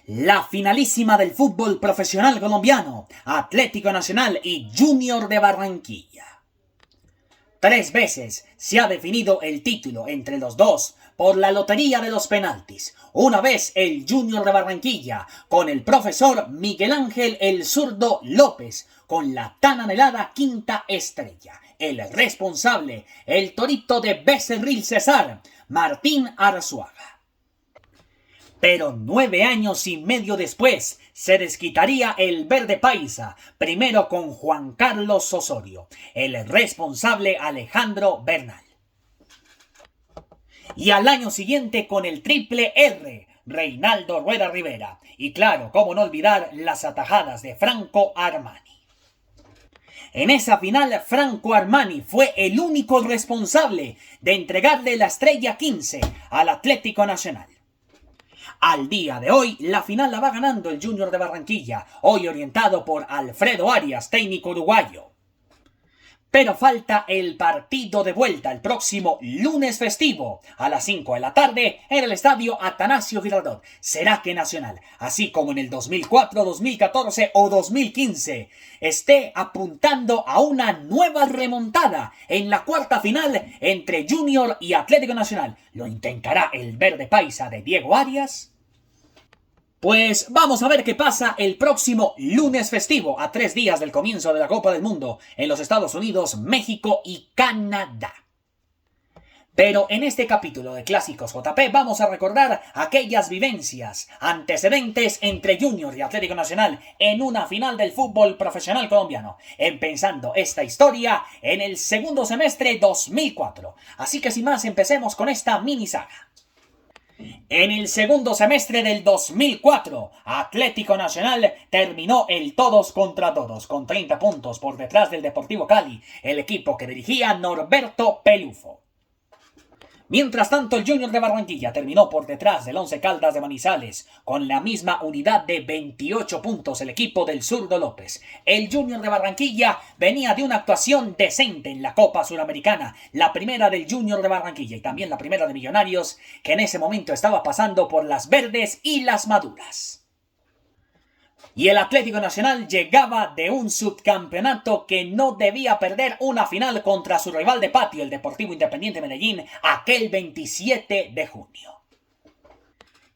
La finalísima del fútbol profesional colombiano, Atlético Nacional y Junior de Barranquilla. 3 veces se ha definido el título entre los dos por la lotería de los penaltis. Una vez el Junior de Barranquilla con el profesor Miguel Ángel el Zurdo López con la tan anhelada quinta estrella. El responsable, el torito de Becerril Cesar, Martín Arzuaga. Pero 9 años y medio después se desquitaría el verde paisa, primero con Juan Carlos Osorio, el responsable Alejandro Bernal. Y al año siguiente con el triple R, Reinaldo Rueda Rivera. Y claro, cómo no olvidar las atajadas de Franco Armani. En esa final, Franco Armani fue el único responsable de entregarle la estrella 15 al Atlético Nacional. Al día de hoy, la final la va ganando el Junior de Barranquilla, hoy orientado por Alfredo Arias, técnico uruguayo. Pero falta el partido de vuelta el próximo lunes festivo a las 5 de la tarde en el estadio Atanasio Girardot. ¿Será que Nacional, así como en el 2004, 2014 o 2015, esté apuntando a una nueva remontada en la cuarta final entre Junior y Atlético Nacional? ¿Lo intentará el verde paisa de Diego Arias? Pues vamos a ver qué pasa el próximo lunes festivo, a 3 días del comienzo de la Copa del Mundo en los Estados Unidos, México y Canadá. Pero en este capítulo de Clásicos JP vamos a recordar aquellas vivencias, antecedentes entre Junior y Atlético Nacional en una final del fútbol profesional colombiano, empezando esta historia en el segundo semestre 2004. Así que sin más, empecemos con esta mini saga. En el segundo semestre del 2004, Atlético Nacional terminó el todos contra todos, con 30 puntos por detrás del Deportivo Cali, el equipo que dirigía Norberto Pelufo. Mientras tanto, el Junior de Barranquilla terminó por detrás del Once Caldas de Manizales, con la misma unidad de 28 puntos el equipo del Zurdo López. El Junior de Barranquilla venía de una actuación decente en la Copa Suramericana, la primera del Junior de Barranquilla y también la primera de Millonarios, que en ese momento estaba pasando por las verdes y las maduras. Y el Atlético Nacional llegaba de un subcampeonato que no debía perder una final contra su rival de patio, el Deportivo Independiente Medellín, aquel 27 de junio.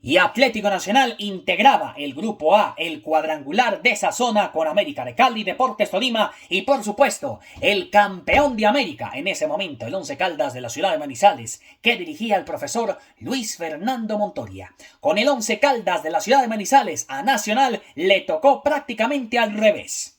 Y Atlético Nacional integraba el Grupo A, el cuadrangular de esa zona con América de Cali, Deportes Tolima y por supuesto el campeón de América en ese momento, el Once Caldas de la ciudad de Manizales, que dirigía el profesor Luis Fernando Montoya. Con el Once Caldas de la ciudad de Manizales a Nacional le tocó prácticamente al revés.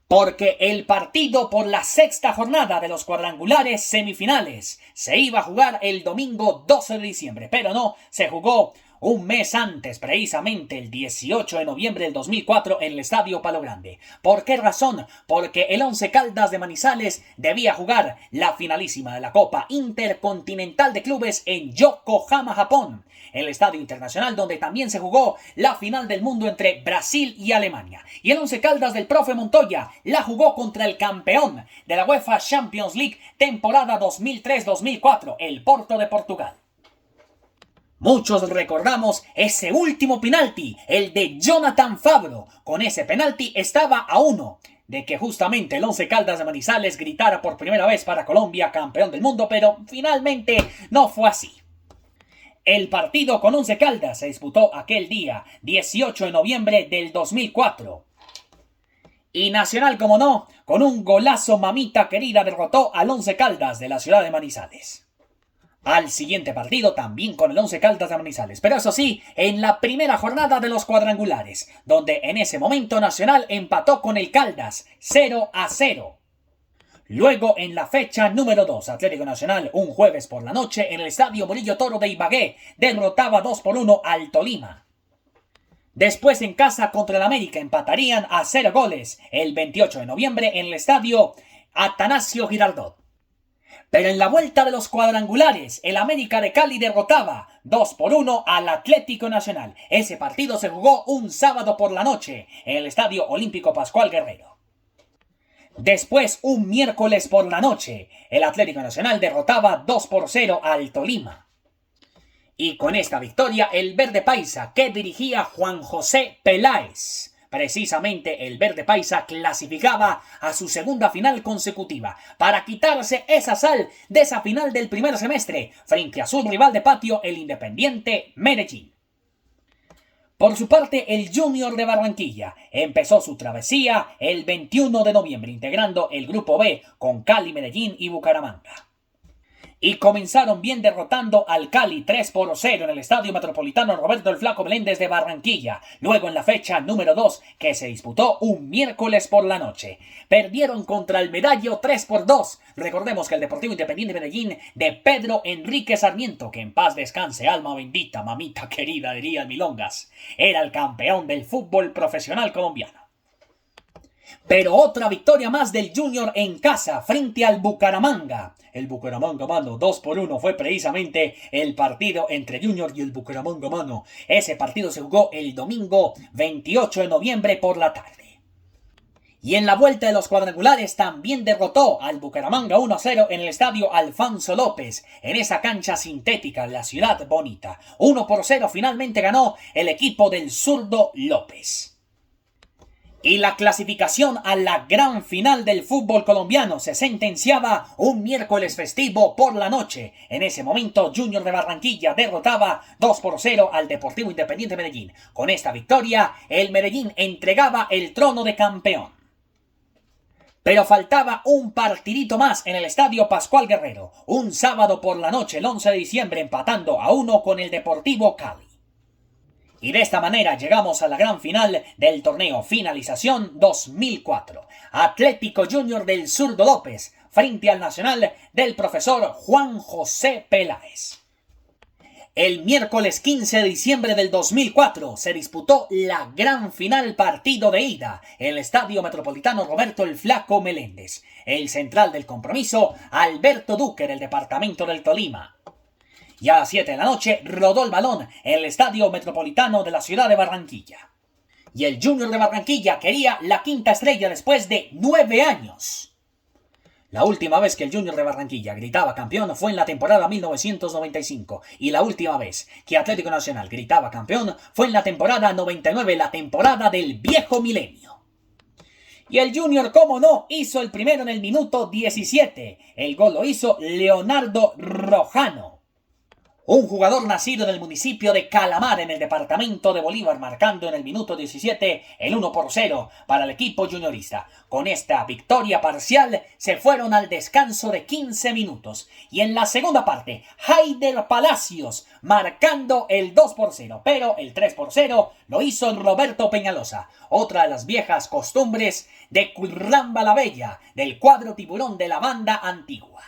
Porque el partido por la sexta jornada de los cuadrangulares semifinales se iba a jugar el domingo 12 de diciembre, pero no, se jugó un mes antes, precisamente el 18 de noviembre del 2004 en el Estadio Palo Grande. ¿Por qué razón? Porque el Once Caldas de Manizales debía jugar la finalísima de la Copa Intercontinental de Clubes en Yokohama, Japón, el Estadio Internacional donde también se jugó la final del mundo entre Brasil y Alemania. Y el Once Caldas del profe Montoya la jugó contra el campeón de la UEFA Champions League temporada 2003-2004, el Porto de Portugal. Muchos recordamos ese último penalti, el de Jonathan Fabro. Con ese penalti estaba a 1 de que justamente el Once Caldas de Manizales gritara por primera vez para Colombia campeón del mundo, pero finalmente no fue así. El partido con Once Caldas se disputó aquel día, 18 de noviembre del 2004. Y Nacional, como no, con un golazo mamita querida derrotó al Once Caldas de la ciudad de Manizales. Al siguiente partido también con el Once Caldas de Manizales, pero eso sí, en la primera jornada de los cuadrangulares, donde en ese momento Nacional empató con el Caldas 0-0. Luego en la fecha número 2, Atlético Nacional, un jueves por la noche en el Estadio Murillo Toro de Ibagué, derrotaba 2-1 al Tolima. Después en casa contra el América empatarían a 0 goles el 28 de noviembre en el Estadio Atanasio Girardot. Pero en la vuelta de los cuadrangulares, el América de Cali derrotaba 2-1 al Atlético Nacional. Ese partido se jugó un sábado por la noche en el Estadio Olímpico Pascual Guerrero. Después, un miércoles por la noche, el Atlético Nacional derrotaba 2-0 al Tolima. Y con esta victoria, el Verde Paisa, que dirigía Juan José Peláez, precisamente el Verde Paisa clasificaba a su segunda final consecutiva para quitarse esa sal de esa final del primer semestre frente a su rival de patio, el Independiente Medellín. Por su parte, el Junior de Barranquilla empezó su travesía el 21 de noviembre, integrando el Grupo B con Cali, Medellín y Bucaramanga. Y comenzaron bien derrotando al Cali 3-0 en el Estadio Metropolitano Roberto el Flaco Meléndez de Barranquilla. Luego en la fecha número 2, que se disputó un miércoles por la noche, perdieron contra el Medallo 3-2. Recordemos que el Deportivo Independiente Medellín de Pedro Enrique Sarmiento, que en paz descanse, alma bendita, mamita querida, diría el Milongas, era el campeón del fútbol profesional colombiano. Pero otra victoria más del Junior en casa frente al Bucaramanga. El Bucaramanga, mano, 2-1 fue precisamente el partido entre Junior y el Bucaramanga, mano. Ese partido se jugó el domingo 28 de noviembre por la tarde. Y en la vuelta de los cuadrangulares también derrotó al Bucaramanga 1-0 en el estadio Alfonso López, en esa cancha sintética en la ciudad bonita. 1-0 finalmente ganó el equipo del zurdo López. Y la clasificación a la gran final del fútbol colombiano se sentenciaba un miércoles festivo por la noche. En ese momento, Junior de Barranquilla derrotaba 2-0 al Deportivo Independiente Medellín. Con esta victoria, el Medellín entregaba el trono de campeón. Pero faltaba un partidito más en el Estadio Pascual Guerrero, un sábado por la noche, el 11 de diciembre, empatando a 1 con el Deportivo Cali. Y de esta manera llegamos a la gran final del torneo Finalización 2004. Atlético Junior del Zurdo López frente al Nacional del profesor Juan José Peláez. El miércoles 15 de diciembre del 2004 se disputó la gran final partido de ida en el Estadio Metropolitano Roberto el Flaco Meléndez. El central del compromiso, Alberto Duque del departamento del Tolima. Y a las 7 de la noche rodó el balón en el Estadio Metropolitano de la ciudad de Barranquilla. Y el Junior de Barranquilla quería la quinta estrella después de 9 años. La última vez que el Junior de Barranquilla gritaba campeón fue en la temporada 1995. Y la última vez que Atlético Nacional gritaba campeón fue en la temporada 99, la temporada del viejo milenio. Y el Junior, cómo no, hizo el primero en el minuto 17. El gol lo hizo Leonardo Rojano, un jugador nacido en el municipio de Calamar, en el departamento de Bolívar, marcando en el minuto 17 el 1-0 para el equipo juniorista. Con esta victoria parcial se fueron al descanso de 15 minutos. Y en la segunda parte, Haider Palacios marcando el 2-0, pero el 3-0 lo hizo Roberto Peñalosa. Otra de las viejas costumbres de Curramba la Bella, del cuadro tiburón de la banda antigua.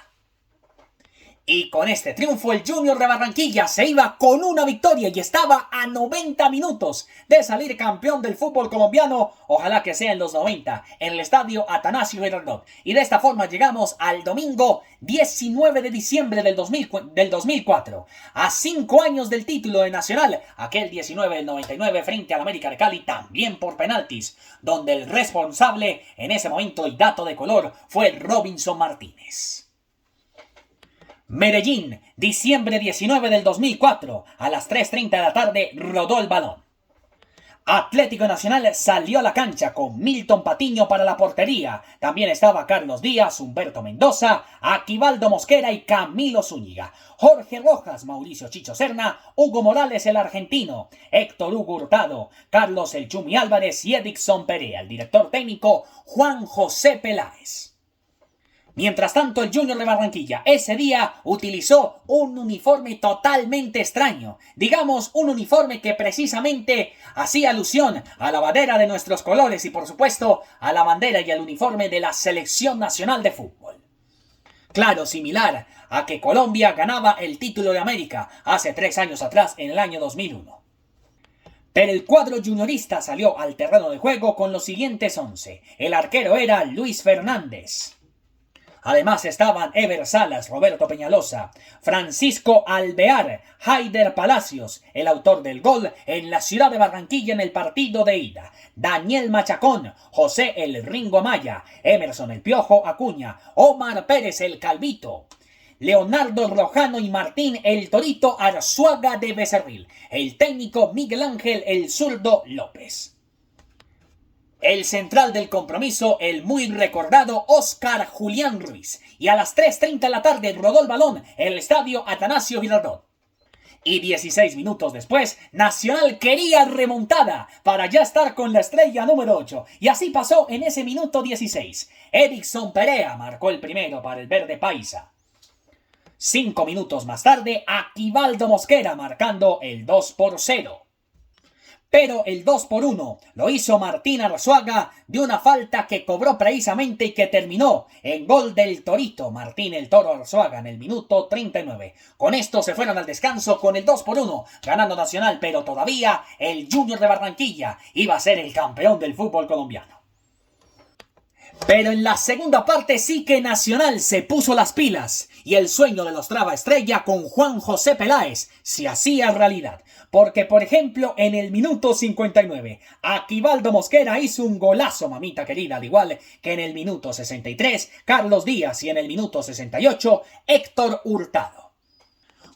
Y con este triunfo el Junior de Barranquilla se iba con una victoria y estaba a 90 minutos de salir campeón del fútbol colombiano, ojalá que sea en los 90, en el estadio Atanasio Girardot. Y de esta forma llegamos al domingo 19 de diciembre del 2004, a 5 años del título de Nacional, aquel 19 del 99 frente al América de Cali, también por penaltis, donde el responsable en ese momento y dato de color fue Robinson Martínez. Medellín, diciembre 19 del 2004, a las 3:30 de la tarde rodó el balón. Atlético Nacional salió a la cancha con Milton Patiño para la portería. También estaba Carlos Díaz, Humberto Mendoza, Aquivaldo Mosquera y Camilo Zúñiga. Jorge Rojas, Mauricio Chicho Serna, Hugo Morales el argentino, Héctor Hugo Hurtado, Carlos El Chumi Álvarez y Edixson Perea. El director técnico Juan José Peláez. Mientras tanto, el Junior de Barranquilla ese día utilizó un uniforme totalmente extraño. Digamos, un uniforme que precisamente hacía alusión a la bandera de nuestros colores y, por supuesto, a la bandera y al uniforme de la Selección Nacional de Fútbol. Claro, similar a que Colombia ganaba el título de América hace 3 años atrás, en el año 2001. Pero el cuadro juniorista salió al terreno de juego con los siguientes 11. El arquero era Luis Fernández. Además estaban Ever Salas, Roberto Peñalosa, Francisco Alvear, Haider Palacios, el autor del gol en la ciudad de Barranquilla en el partido de ida, Daniel Machacón, José el Ringo Amaya, Emerson el Piojo Acuña, Omar Pérez el Calvito, Leonardo Rojano y Martín el Torito Arzuaga de Becerril. El técnico Miguel Ángel el Zurdo López. El central del compromiso, el muy recordado Óscar Julián Ruiz. Y a las 3:30 de la tarde rodó el balón en el estadio Atanasio Girardot. Y 16 minutos después, Nacional quería remontada para ya estar con la estrella número 8. Y así pasó en ese minuto 16. Erickson Perea marcó el primero para el verde paisa. 5 minutos más tarde, Aquivaldo Mosquera marcando el 2-0. Pero el 2-1 lo hizo Martín Arzuaga de una falta que cobró precisamente y que terminó en gol del Torito Martín el Toro Arzuaga en el minuto 39. Con esto se fueron al descanso con el 2-1, ganando Nacional, pero todavía el Junior de Barranquilla iba a ser el campeón del fútbol colombiano. Pero en la segunda parte sí que Nacional se puso las pilas y el sueño de los Traba Estrella con Juan José Peláez se hacía realidad. Porque, por ejemplo, en el minuto 59, Aquivaldo Mosquera hizo un golazo, mamita querida, al igual que en el minuto 63, Carlos Díaz y en el minuto 68, Héctor Hurtado.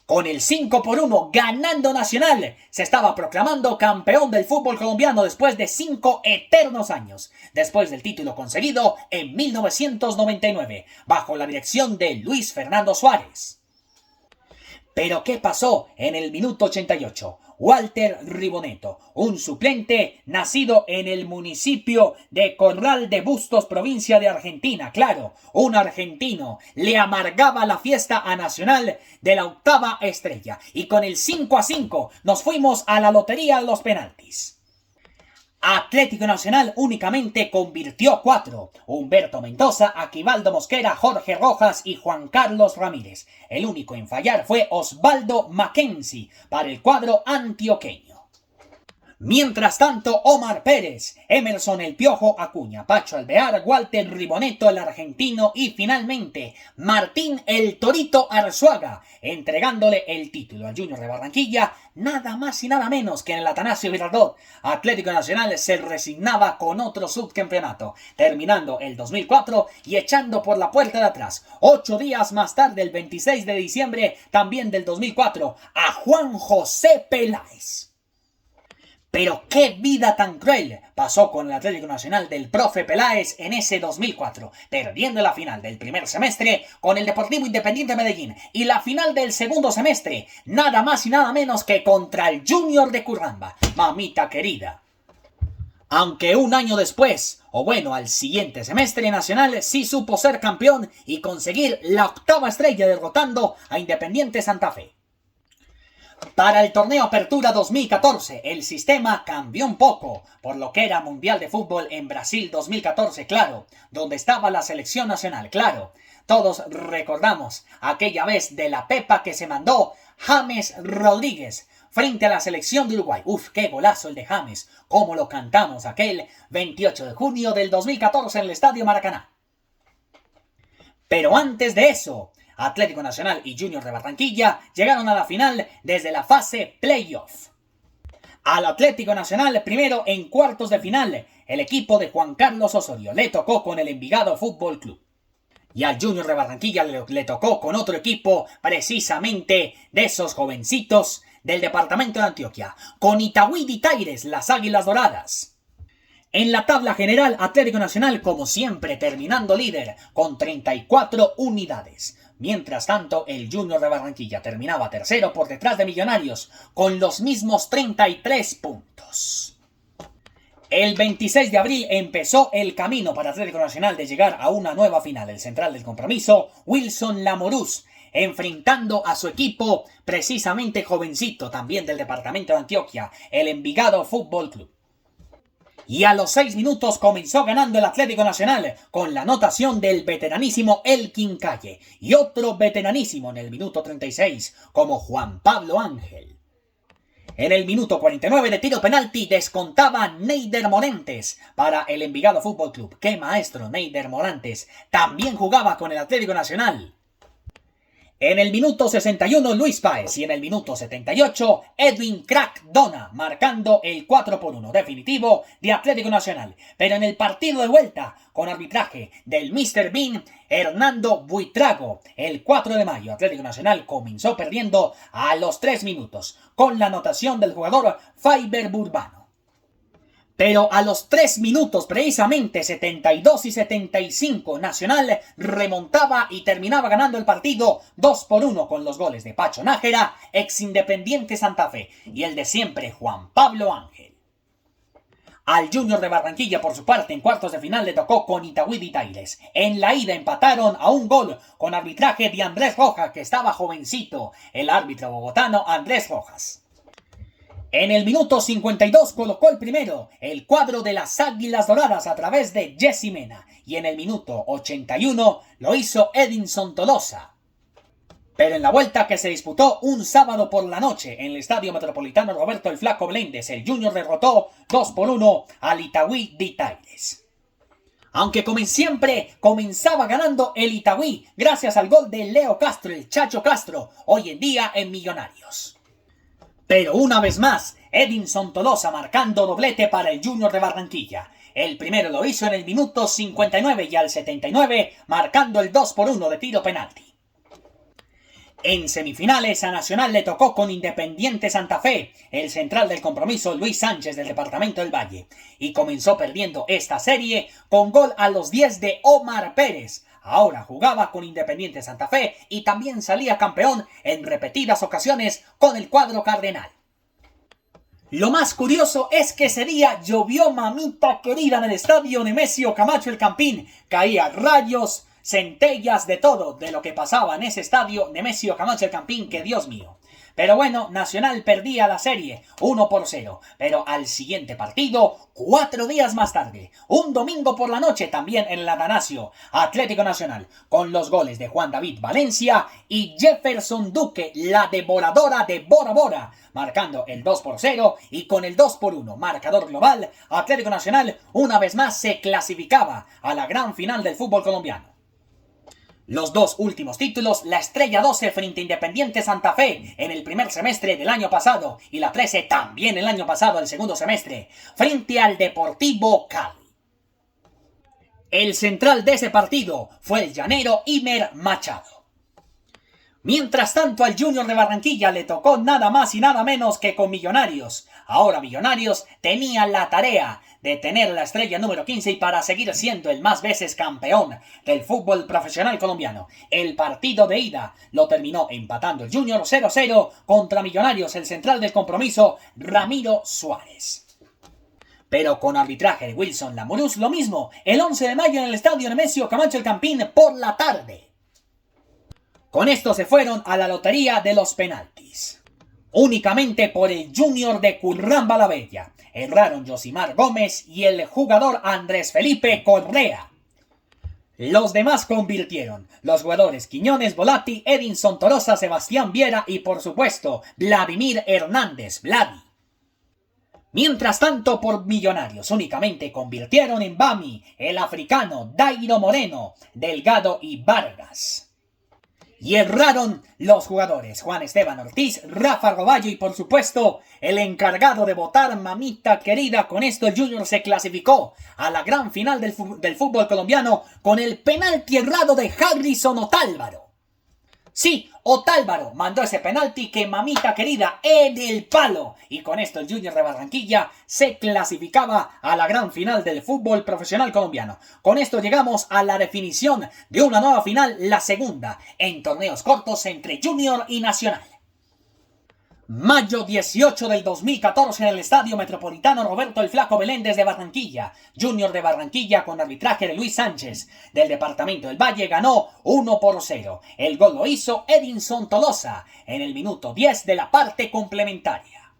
Con el 5-1 ganando Nacional, se estaba proclamando campeón del fútbol colombiano después de 5 eternos años, después del título conseguido en 1999, bajo la dirección de Luis Fernando Suárez. Pero ¿qué pasó en el minuto 88? Walter Riboneto, un suplente nacido en el municipio de Corral de Bustos, provincia de Argentina. Claro, un argentino le amargaba la fiesta a Nacional de la octava estrella. Y con el 5-5 nos fuimos a la lotería de los penaltis. Atlético Nacional únicamente convirtió 4. Humberto Mendoza, Aquivaldo Mosquera, Jorge Rojas y Juan Carlos Ramírez. El único en fallar fue Osvaldo Mackenzie para el cuadro antioqueño. Mientras tanto, Omar Pérez, Emerson el Piojo Acuña, Pacho Alvear, Walter Riboneto el argentino y finalmente Martín el Torito Arzuaga, entregándole el título al Junior de Barranquilla, nada más y nada menos que en el Atanasio Girardot. Atlético Nacional se resignaba con otro subcampeonato, terminando el 2004 y echando por la puerta de atrás, 8 días más tarde, el 26 de diciembre también del 2004, a Juan José Peláez. Pero qué vida tan cruel pasó con el Atlético Nacional del profe Peláez en ese 2004, perdiendo la final del primer semestre con el Deportivo Independiente Medellín y la final del segundo semestre, nada más y nada menos que contra el Junior de Curramba, mamita querida. Aunque un año después, o bueno, al siguiente semestre, Nacional sí supo ser campeón y conseguir la octava estrella derrotando a Independiente Santa Fe. Para el torneo Apertura 2014, el sistema cambió un poco, por lo que era Mundial de Fútbol en Brasil 2014, claro, donde estaba la selección nacional, claro. Todos recordamos aquella vez de la pepa que se mandó James Rodríguez frente a la selección de Uruguay. Uf, qué golazo el de James, cómo lo cantamos aquel 28 de junio del 2014 en el Estadio Maracaná. Pero antes de eso, Atlético Nacional y Junior de Barranquilla llegaron a la final desde la fase playoff. Al Atlético Nacional, primero en cuartos de final, el equipo de Juan Carlos Osorio le tocó con el Envigado Fútbol Club. Y al Junior de Barranquilla le tocó con otro equipo, precisamente de esos jovencitos del departamento de Antioquia, con Itagüí de Taires, las Águilas Doradas. En la tabla general, Atlético Nacional, como siempre, terminando líder con 34 unidades. Mientras tanto, el Junior de Barranquilla terminaba tercero por detrás de Millonarios, con los mismos 33 puntos. El 26 de abril empezó el camino para Atlético Nacional de llegar a una nueva final. El central del compromiso, Wilson Lamorús, enfrentando a su equipo, precisamente jovencito, también del departamento de Antioquia, el Envigado Fútbol Club. Y a los 6 minutos comenzó ganando el Atlético Nacional con la anotación del veteranísimo Elkin Calle y otro veteranísimo en el minuto 36 como Juan Pablo Ángel. En el minuto 49 de tiro penalti descontaba Neider Morantes para el Envigado Fútbol Club. ¡Qué maestro Neider Morantes! También jugaba con el Atlético Nacional. En el minuto 61 Luis Páez y en el minuto 78 Edwin Crack Dona marcando el 4-1 definitivo de Atlético Nacional. Pero en el partido de vuelta, con arbitraje del Mr. Bean, Hernando Buitrago, el 4 de mayo Atlético Nacional comenzó perdiendo a los 3 minutos con la anotación del jugador Faiber Burbano. Pero a los 3 minutos, precisamente 72 y 75, Nacional remontaba y terminaba ganando el partido 2-1 con los goles de Pacho Nájera, ex Independiente Santa Fe, y el de siempre Juan Pablo Ángel. Al Junior de Barranquilla, por su parte, en cuartos de final le tocó con Itagüí de Tailes. En la ida empataron a un gol con arbitraje de Andrés Rojas, que estaba jovencito, el árbitro bogotano Andrés Rojas. En el minuto 52 colocó el primero, el cuadro de las Águilas Doradas a través de Jessy Mena. Y en el minuto 81 lo hizo Edinson Tolosa. Pero en la vuelta que se disputó un sábado por la noche en el Estadio Metropolitano Roberto el Flaco Beléndez, el Junior derrotó 2-1 al Itagüí de Tailes. Aunque como siempre comenzaba ganando el Itagüí gracias al gol de Leo Castro, el Chacho Castro, hoy en día en Millonarios. Pero una vez más, Edinson Tolosa marcando doblete para el Junior de Barranquilla. El primero lo hizo en el minuto 59 y al 79, marcando el 2-1 de tiro penalti. En semifinales a Nacional le tocó con Independiente Santa Fe, el central del compromiso Luis Sánchez del departamento del Valle, y comenzó perdiendo esta serie con gol a los 10 de Omar Pérez. Ahora jugaba con Independiente Santa Fe y también salía campeón en repetidas ocasiones con el cuadro cardenal. Lo más curioso es que ese día llovió mamita querida en el estadio Nemesio Camacho el Campín. Caía rayos, centellas, de todo de lo que pasaba en ese estadio Nemesio Camacho el Campín, que Dios mío. Pero bueno, Nacional perdía la serie 1-0, pero al siguiente partido, 4 días más tarde, un domingo por la noche también en el Atanasio, Atlético Nacional, con los goles de Juan David Valencia y Jefferson Duque, la devoradora de Bora Bora, marcando el 2-0 y con el 2-1, marcador global, Atlético Nacional una vez más se clasificaba a la gran final del fútbol colombiano. Los dos últimos títulos, la Estrella 12 frente a Independiente Santa Fe en el primer semestre del año pasado y la 13 también el año pasado, el segundo semestre, frente al Deportivo Cali. El central de ese partido fue el llanero Imer Machado. Mientras tanto, al Junior de Barranquilla le tocó nada más y nada menos que con Millonarios. Ahora Millonarios tenía la tarea de tener la estrella número 15 y para seguir siendo el más veces campeón del fútbol profesional colombiano. El partido de ida lo terminó empatando el Junior 0-0 contra Millonarios, el central del compromiso Ramiro Suárez. Pero con arbitraje de Wilson Lamoruz lo mismo, el 11 de mayo en el estadio Nemesio Camacho el Campín por la tarde. Con esto se fueron a la lotería de los penaltis. Únicamente por el Junior de Curramba la Bella erraron Josimar Gómez y el jugador Andrés Felipe Correa. Los demás convirtieron los jugadores Quiñones, Volatti, Edinson Tolosa, Sebastián Viera y por supuesto Vladimir Hernández, Vladi. Mientras tanto, por Millonarios únicamente convirtieron en Bami, el africano, Dairo Moreno, Delgado y Vargas. Y erraron los jugadores Juan Esteban Ortiz, Rafa Roballo y por supuesto el encargado de votar mamita querida. Con esto el Junior se clasificó a la gran final del fútbol colombiano con el penalti errado de Harrison Otálvaro. Sí, Otálvaro mandó ese penalti que mamita querida en el palo. Y con esto el Junior de Barranquilla se clasificaba a la gran final del fútbol profesional colombiano. Con esto llegamos a la definición de una nueva final, la segunda, en torneos cortos entre Junior y Nacional. Mayo 18 del 2014 en el Estadio Metropolitano Roberto el Flaco Beléndez de Barranquilla. Junior de Barranquilla con arbitraje de Luis Sánchez del departamento del Valle ganó 1-0. El gol lo hizo Edinson Tolosa en el minuto 10 de la parte complementaria.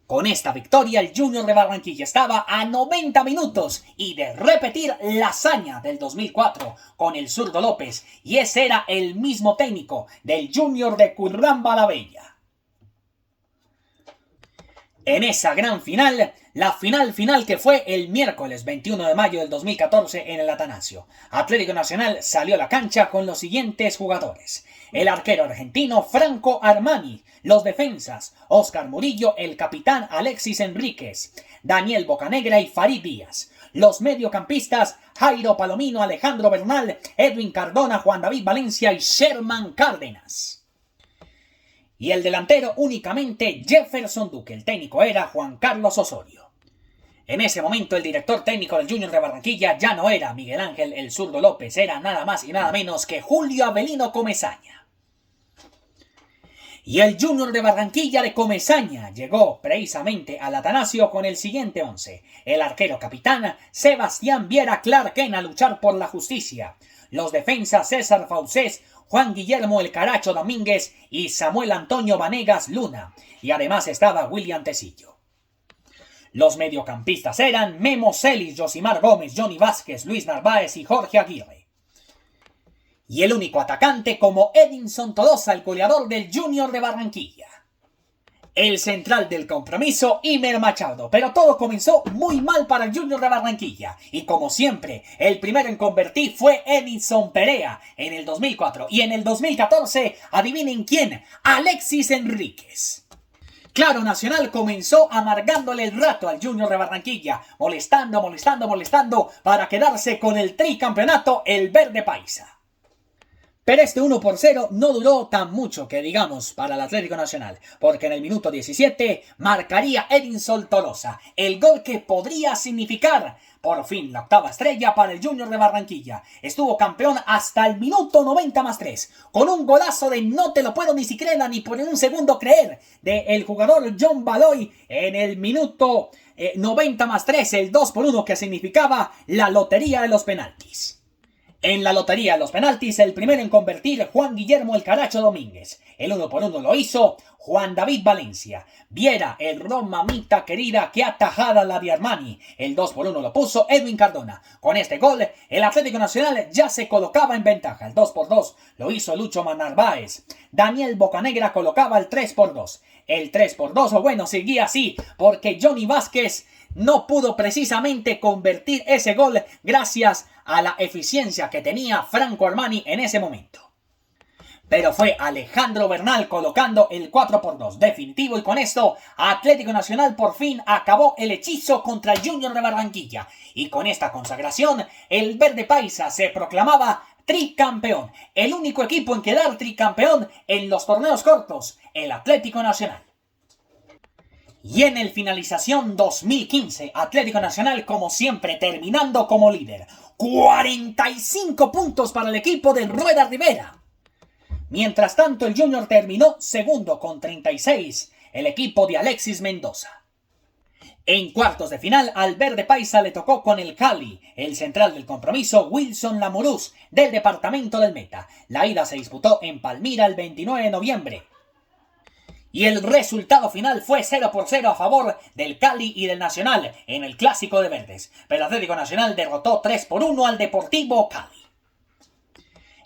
Con esta victoria el Junior de Barranquilla estaba a 90 minutos y de repetir la hazaña del 2004 con el zurdo López, y ese era el mismo técnico del Junior de Curramba la Bella. En esa gran final, la final que fue el miércoles 21 de mayo del 2014 en el Atanasio. Atlético Nacional salió a la cancha con los siguientes jugadores: el arquero argentino Franco Armani, los defensas Oscar Murillo, el capitán Alexis Enríquez, Daniel Bocanegra y Farid Díaz, los mediocampistas Jairo Palomino, Alejandro Bernal, Edwin Cardona, Juan David Valencia y Sherman Cárdenas. Y el delantero únicamente Jefferson Duque. El técnico era Juan Carlos Osorio. En ese momento el director técnico del Junior de Barranquilla ya no era Miguel Ángel el Zurdo López, era nada más y nada menos que Julio Avelino Comesaña. Y el Junior de Barranquilla de Comesaña llegó precisamente al Atanasio con el siguiente once: el arquero capitán Sebastián Viera Clarken a luchar por la justicia, los defensas César Faucés, Juan Guillermo El Caracho Domínguez y Samuel Antonio Vanegas Luna, y además estaba William Tecillo. Los mediocampistas eran Memo Celis, Josimar Gómez, Johnny Vázquez, Luis Narváez y Jorge Aguirre. Y el único atacante como Edinson Tolosa, el goleador del Junior de Barranquilla. El central del compromiso, Imer Machado. Pero todo comenzó muy mal para el Junior de Barranquilla. Y como siempre, el primero en convertir fue Edinson Perea en el 2004. Y en el 2014, adivinen quién, Alexis Enríquez. Claro, Nacional comenzó amargándole el rato al Junior de Barranquilla, molestando para quedarse con el tricampeonato, el verde paisa. Pero este 1-0 no duró tan mucho que digamos para el Atlético Nacional, porque en el minuto 17 marcaría Edinson Tolosa, el gol que podría significar por fin la octava estrella para el Junior de Barranquilla. Estuvo campeón hasta el minuto 90+3, con un golazo de no te lo puedo ni siquiera ni por un segundo creer, del jugador John Baloy en el minuto 90+3, el 2-1 que significaba la lotería de los penaltis. En la lotería de los penaltis, el primero en convertir, Juan Guillermo El Caracho Domínguez. El 1-1 lo hizo Juan David Valencia. Viera el ron mamita querida, que atajada la de Armani. El 2-1 lo puso Edwin Cardona. Con este gol, el Atlético Nacional ya se colocaba en ventaja. El 2-2 lo hizo Lucho Narváez. Daniel Bocanegra colocaba el 3-2. El 3-2, bueno, seguía así, porque Johnny Vázquez no pudo precisamente convertir ese gol gracias a la eficiencia que tenía Franco Armani en ese momento. Pero fue Alejandro Bernal colocando el 4-2 definitivo, y con esto Atlético Nacional por fin acabó el hechizo contra el Junior de Barranquilla. Y con esta consagración, el verde paisa se proclamaba tricampeón, el único equipo en quedar tricampeón en los torneos cortos, el Atlético Nacional. Y en el finalización 2015, Atlético Nacional como siempre terminando como líder. 45 puntos para el equipo de Rueda Rivera. Mientras tanto, el Junior terminó segundo con 36, el equipo de Alexis Mendoza. En cuartos de final, al verde paisa le tocó con el Cali, el central del compromiso Wilson Lamorús, del departamento del Meta. La ida se disputó en Palmira el 29 de noviembre. Y el resultado final fue 0-0 a favor del Cali y del Nacional en el Clásico de Verdes. Pero Atlético Nacional derrotó 3-1 al Deportivo Cali.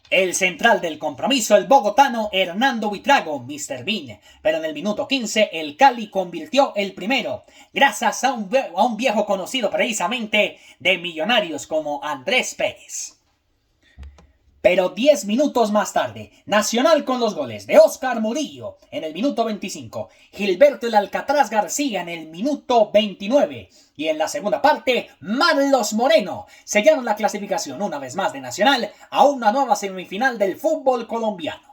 El central del compromiso, el bogotano Hernando Buitrago, Mr. Bean. Pero en el minuto 15 el Cali convirtió el primero, gracias a un viejo conocido precisamente de Millonarios como Andrés Pérez. Pero 10 minutos más tarde, Nacional con los goles de Oscar Murillo en el minuto 25, Gilberto el Alcatraz García en el minuto 29 y en la segunda parte, Marlos Moreno sellaron la clasificación una vez más de Nacional a una nueva semifinal del fútbol colombiano.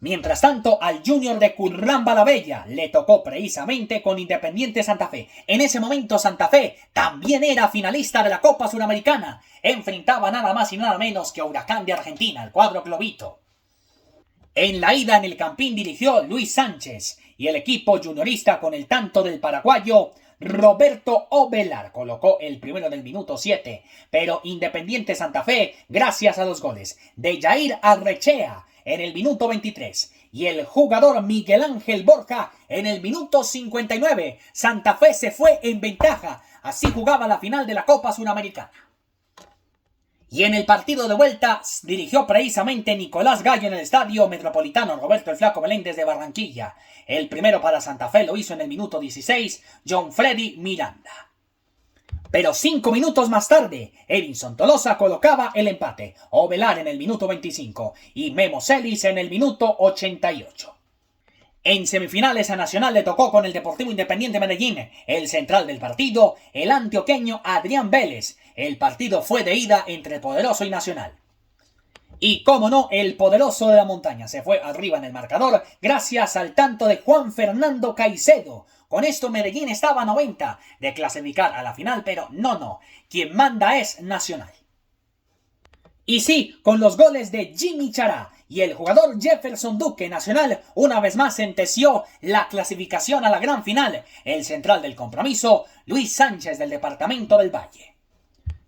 Mientras tanto, al Junior de Curramba la Bella le tocó precisamente con Independiente Santa Fe. En ese momento Santa Fe también era finalista de la Copa Suramericana. Enfrentaba nada más y nada menos que a Huracán de Argentina, el cuadro globito. En la ida en el Campín dirigió Luis Sánchez y el equipo juniorista con el tanto del paraguayo Roberto Ovelar colocó el primero del minuto 7. Pero Independiente Santa Fe, gracias a los goles de Jair Arrechea en el minuto 23 y el jugador Miguel Ángel Borja en el minuto 59, Santa Fe se fue en ventaja. Así jugaba la final de la Copa Suramericana. Y en el partido de vuelta dirigió precisamente Nicolás Gallo en el Estadio Metropolitano Roberto el Flaco Meléndez de Barranquilla. El primero para Santa Fe lo hizo en el minuto 16, John Freddy Miranda. Pero 5 minutos más tarde, Edinson Tolosa colocaba el empate, Ovelar en el minuto 25 y Memo Celis en el minuto 88. En semifinales a Nacional le tocó con el Deportivo Independiente Medellín, el central del partido, el antioqueño Adrián Vélez. El partido fue de ida entre Poderoso y Nacional. Y cómo no, el Poderoso de la Montaña se fue arriba en el marcador gracias al tanto de Juan Fernando Caicedo. Con esto Medellín estaba a 90 de clasificar a la final, pero no, quien manda es Nacional. Y sí, con los goles de Jimmy Chará y el jugador Jefferson Duque, Nacional una vez más sentenció la clasificación a la gran final. El central del compromiso, Luis Sánchez del departamento del Valle.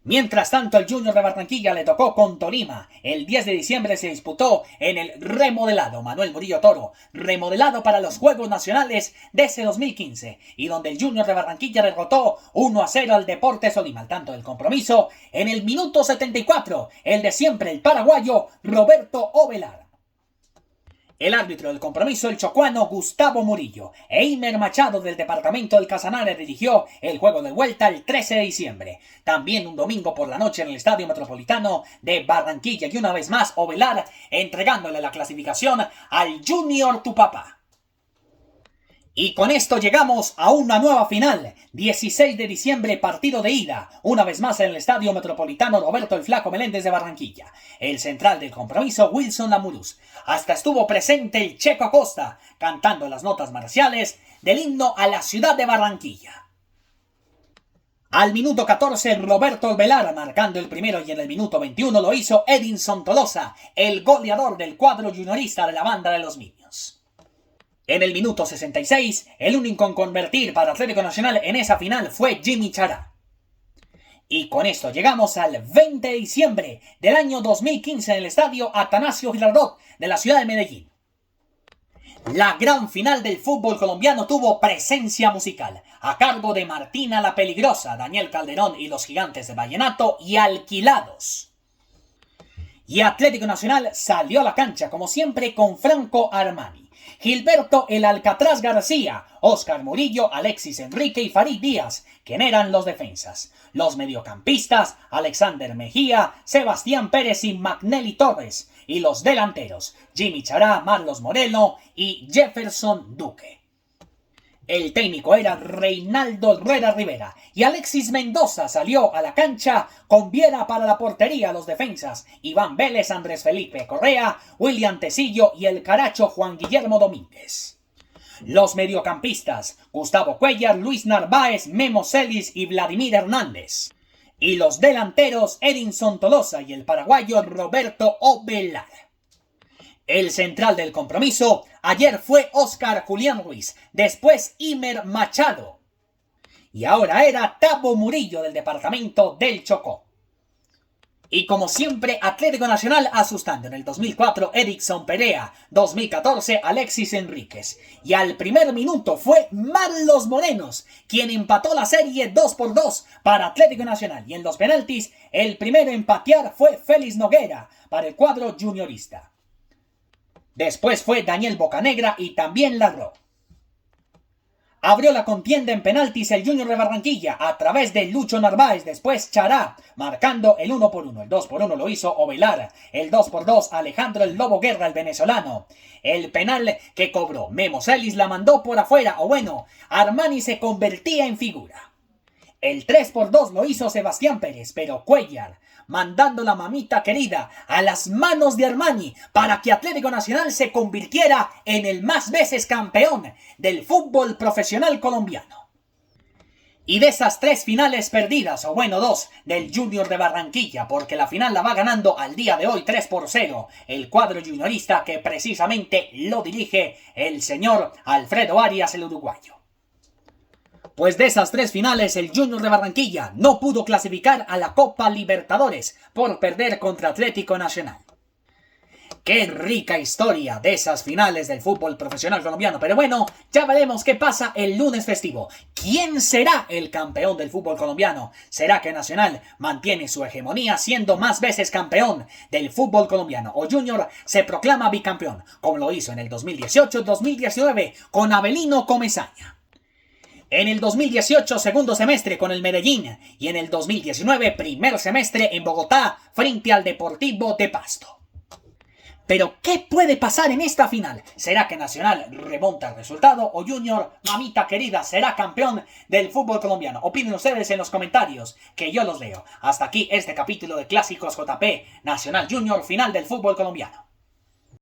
Mientras tanto, el Junior de Barranquilla le tocó con Tolima. El 10 de diciembre se disputó en el remodelado Manuel Murillo Toro, remodelado para los Juegos Nacionales de ese 2015, y donde el Junior de Barranquilla derrotó 1-0 al Deportes Tolima. Al tanto del compromiso, en el minuto 74, el de siempre, el paraguayo Roberto Ovelar. El árbitro del compromiso, el chocuano Gustavo Murillo. Eimer Machado del departamento del Casanare dirigió el juego de vuelta el 13 de diciembre. También un domingo por la noche en el Estadio Metropolitano de Barranquilla. Y una vez más Ovelar entregándole la clasificación al Junior Tupapá. Y con esto llegamos a una nueva final. 16 de diciembre, partido de ida. Una vez más en el Estadio Metropolitano Roberto el Flaco Meléndez de Barranquilla. El central del compromiso, Wilson Lamuruz. Hasta estuvo presente el Checo Acosta, cantando las notas marciales del himno a la ciudad de Barranquilla. Al minuto 14, Roberto Ovelar marcando el primero, y en el minuto 21 lo hizo Edinson Tolosa, el goleador del cuadro juniorista de la banda de los Niños. En el minuto 66, el único en convertir para Atlético Nacional en esa final fue Jimmy Chará. Y con esto llegamos al 20 de diciembre del año 2015 en el estadio Atanasio Girardot de la ciudad de Medellín. La gran final del fútbol colombiano tuvo presencia musical, a cargo de Martina la Peligrosa, Daniel Calderón y los Gigantes de Vallenato y Alquilados. Y Atlético Nacional salió a la cancha como siempre con Franco Armani, Gilberto el Alcatraz García, Oscar Murillo, Alexis Enrique y Farid Díaz, quien eran los defensas. Los mediocampistas, Alexander Mejía, Sebastián Pérez y Magnelli Torres. Y los delanteros, Jimmy Chará, Marlos Moreno y Jefferson Duque. El técnico era Reinaldo Rueda Rivera y Alexis Mendoza salió a la cancha con Viera para la portería, los defensas, Iván Vélez, Andrés Felipe Correa, William Tecillo y el caracho Juan Guillermo Domínguez. Los mediocampistas, Gustavo Cuellar, Luis Narváez, Memo Celis y Vladimir Hernández. Y los delanteros, Edinson Tolosa y el paraguayo Roberto Ovelar. El central del compromiso ayer fue Oscar Julián Ruiz, después Eimer Machado. Y ahora era Tabo Murillo del departamento del Chocó. Y como siempre, Atlético Nacional asustando. En el 2004, Erickson Perea. 2014, Alexis Enríquez. Y al primer minuto fue Marlos Morenos quien empató la serie 2-2 para Atlético Nacional. Y en los penaltis, el primero en patear fue Félix Noguera para el cuadro juniorista. Después fue Daniel Bocanegra y también Larro. Abrió la contienda en penaltis el Junior de Barranquilla a través de Lucho Narváez, después Chará, marcando el 1-1. El 2-1 lo hizo Ovelar, el 2-2 Alejandro el Lobo Guerra, el venezolano. El penal que cobró Memo Celis la mandó por afuera, o bueno, Armani se convertía en figura. El 3-2 lo hizo Sebastián Pérez, pero Cuellar, mandando la mamita querida a las manos de Armani para que Atlético Nacional se convirtiera en el más veces campeón del fútbol profesional colombiano. Y de esas 3 finales perdidas, o bueno 2, del Junior de Barranquilla, porque la final la va ganando al día de hoy 3-0, el cuadro juniorista que precisamente lo dirige el señor Alfredo Arias, el uruguayo. Pues de esas 3 finales, el Junior de Barranquilla no pudo clasificar a la Copa Libertadores por perder contra Atlético Nacional. Qué rica historia de esas finales del fútbol profesional colombiano. Pero bueno, ya veremos qué pasa el lunes festivo. ¿Quién será el campeón del fútbol colombiano? ¿Será que Nacional mantiene su hegemonía siendo más veces campeón del fútbol colombiano? ¿O Junior se proclama bicampeón, como lo hizo en el 2018-2019 con Avelino Comesaña? En el 2018, segundo semestre con el Medellín, y en el 2019, primer semestre en Bogotá, frente al Deportivo de Pasto. Pero, ¿qué puede pasar en esta final? ¿Será que Nacional remonta el resultado o Junior, mamita querida, será campeón del fútbol colombiano? Opinen ustedes en los comentarios, que yo los leo. Hasta aquí este capítulo de Clásicos JP, Nacional Junior, final del fútbol colombiano.